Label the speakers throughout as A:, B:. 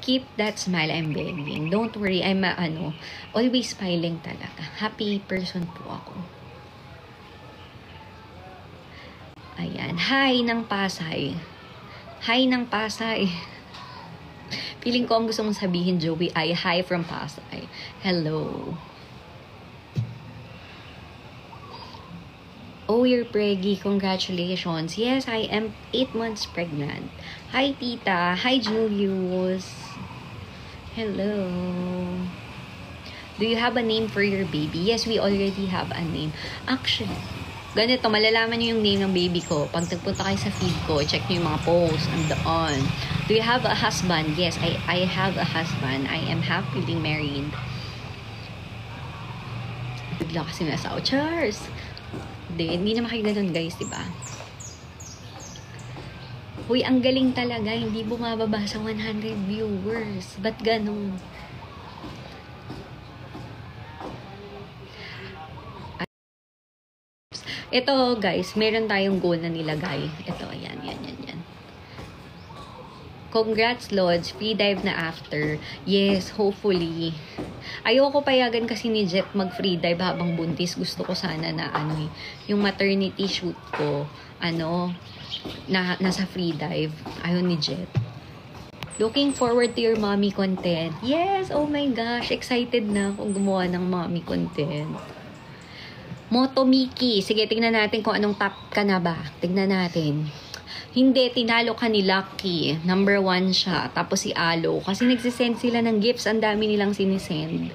A: Keep that smile, I'm begging. Don't worry, I'm always smiling talaga. Happy person po ako. Ayan. Hi ng Pasay. Hi ng Pasay. Feeling ko ang gusto mong sabihin, Joey, ay hi from Pasay. Hello. Oh, you're preggy. Congratulations. Yes, I am 8 months pregnant. Hi, Tita. Hi, Julius. Hello. Do you have a name for your baby? Yes, we already have a name. Actually, ganito, malalaman niyo yung name ng baby ko. Pag nagpunta kayo sa feed ko, check niyo yung mga posts. Andoon. Do you have a husband? Yes, I have a husband. I am happily married. Bigla kasi nasa Cheers! Hindi naman kayo ganun, guys, diba? Uy, ang galing talaga. Hindi bumababa sa 100 viewers. Ba't ganun? Ito, guys, meron tayong goal na nilagay. Ito, ayan. Congrats, Lods. Free dive na after. Yes, hopefully. Ayoko payagan kasi ni Jet mag-free dive habang buntis. Gusto ko sana na yung maternity shoot ko, nasa free dive. Ayaw ni Jet. Looking forward to your mommy content. Yes, oh my gosh. Excited na akong gumawa ng mommy content. Moto Miki. Sige, tingnan natin kung anong top ka na ba. Tingnan natin. Hindi, tinalo ka ni Lucky. Number 1 siya. Tapos si Alo. Kasi nagsisend sila ng gifts. Ang dami nilang sinisend.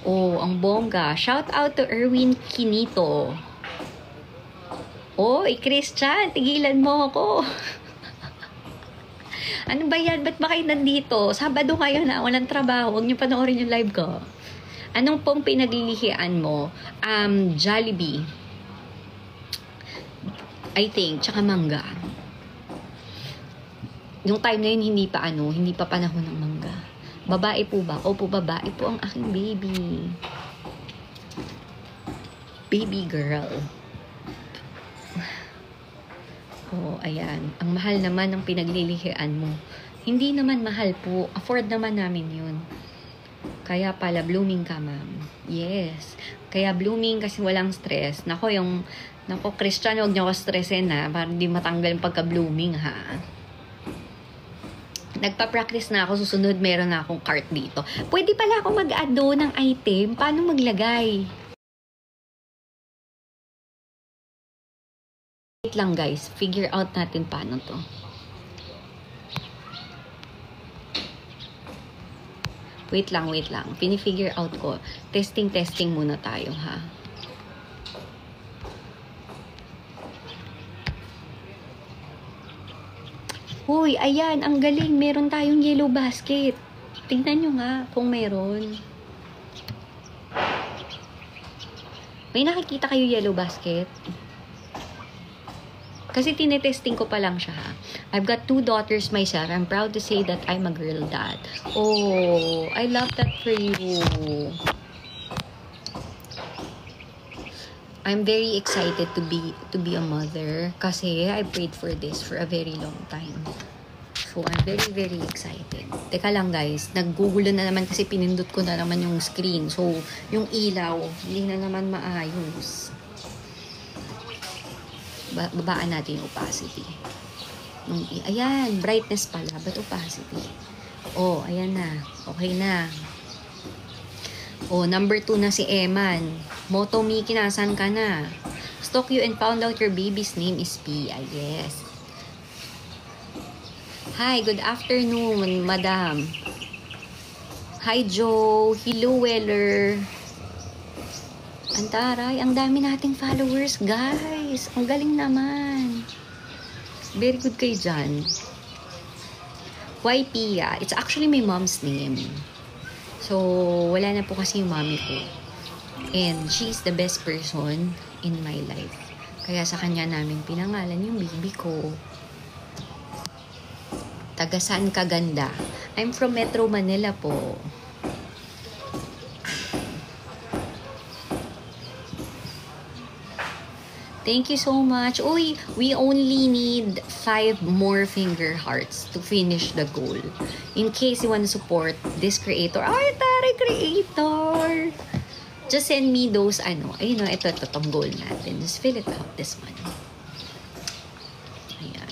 A: Oh, ang bongga. Shout out to Erwin Kinito. Oh, Christian, tigilan mo ako. Ano ba yan? Ba't ba kayo nandito? Sabado kayo na. Walang trabaho. Huwag niyo panoorin yung live ko. Anong pong pinaglilihian mo? Jollibee. I think. Tsaka mangga. Yung time na yun, hindi pa panahon ng mangga. Babae po ba? Opo, babae po ang aking baby. Baby girl. Oh, ayan. Ang mahal naman ng pinaglilihian mo. Hindi naman mahal po. Afford naman namin yun. Kaya pala, blooming ka, ma'am. Yes. Kaya blooming kasi walang stress. Nako, Christian, huwag niyo ako stressin, ha. Para hindi matanggal yung pagka-blooming, ha. Nagpa-practice na ako. Susunod, meron na akong cart dito. Pwede pala ako mag-add ng item. Paano maglagay? Wait lang, guys. Figure out natin paano to. Wait lang. Pini-figure out ko. Testing muna tayo, ha. Hoy, ayan, ang galing. Meron tayong yellow basket. Tingnan nyo nga kung meron. May nakikita kayo yellow basket? Kasi tinetesting ko pa lang siya. I've got 2 daughters myself. I'm proud to say that I'm a girl dad. Oh, I love that for you. I'm very excited to be a mother kasi I prayed for this for a very long time. So, I'm very, very excited. Teka lang, guys. Naggugulo na naman kasi pinindot ko na naman yung screen. So, yung ilaw, hindi na naman maayos. Babaan natin yung opacity. Ayan, brightness pala. But opacity? Oh, ayan na. Okay na. Oh, number 2 na si Eman. Moto Miki, nasan ka na? Stalk you and found out your baby's name is Pia. Yes. Hi, good afternoon, madam. Hi, Joe. Hello, Weller. Antaray, ang dami nating followers, guys. Ang galing naman. Very good kayo dyan. Why Pia? It's actually my mom's name. So, wala na po kasi yung mommy ko. And she's the best person in my life. Kaya sa kanya namin pinangalan yung baby ko. Taga saan ka ganda? I'm from Metro Manila po. Thank you so much. Uy, we only need 5 more finger hearts to finish the goal. In case you want to support this creator. Ay, tari creator! Just send me those, ayun o, ito tong goal natin. Just fill it out, this one. Ayan.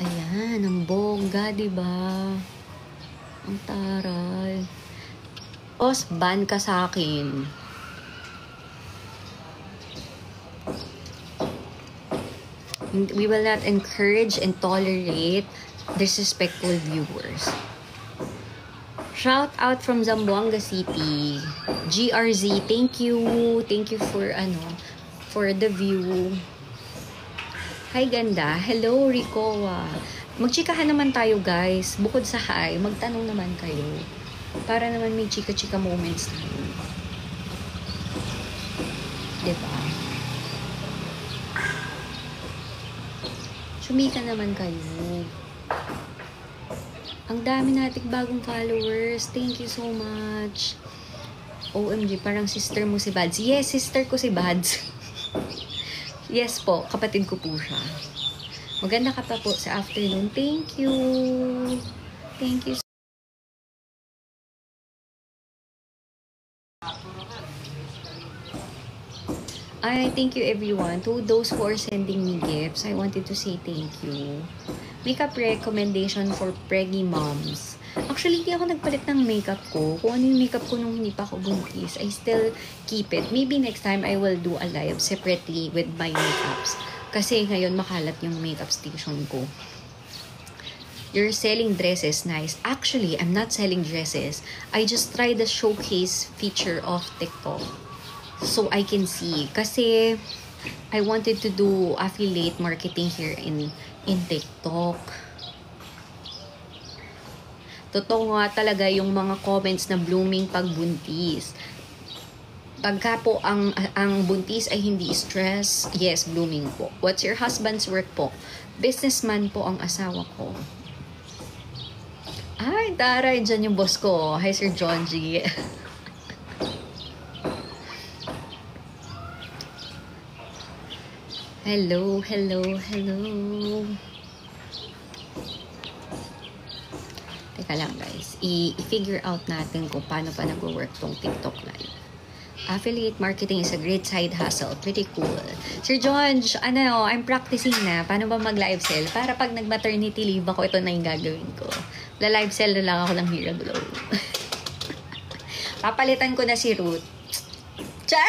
A: Ayan, ang bongga, diba? Ang taray. Os, ban ka sa akin. We will not encourage and tolerate disrespectful viewers. Shout out from Zamboanga City. GRZ, thank you. Thank you for the view. Hi, ganda. Hello, Ricoa. Magchikahan naman tayo, guys. Bukod sa hi, magtanong naman kayo. Para naman may chika-chika moments tayo. Diba? Sumika naman kayo. Ang dami nating bagong followers. Thank you so much. OMG, parang sister mo si Bads. Yes, sister ko si Bads. Yes po, kapatid ko po siya. Maganda ka pa po sa afternoon. Thank you. Thank you. Thank you everyone. To those who are sending me gifts, I wanted to say thank you. Makeup recommendation for preggy moms. Actually, hindi ako nagpalit ng makeup ko. Kung ano yung makeup ko nung hindi pa ako buntis, I still keep it. Maybe next time I will do a live separately with my makeups. Kasi ngayon makalat yung makeup station ko. You're selling dresses, nice. Actually, I'm not selling dresses. I just tried the showcase feature of TikTok. So I can see. Kasi I wanted to do affiliate marketing here in TikTok. Totoo nga talaga yung mga comments na blooming pag buntis. Pagka po ang buntis ay hindi stress, yes, blooming po. What's your husband's work po? Businessman po ang asawa ko. Ay, taray, dyan yung boss ko. Hi, Sir John G. Hello, hello, hello. Teka lang guys, i-figure out natin kung paano pa nag-work tong TikTok live. Affiliate marketing is a great side hustle. Pretty cool. Sir John, I'm practicing na. Paano ba mag-live sell? Para pag nag-maternity leave ako, ito na yung gagawin ko. La-live sell na lang ako ng Hero Glow. Papalitan ko na si Ruth. Char!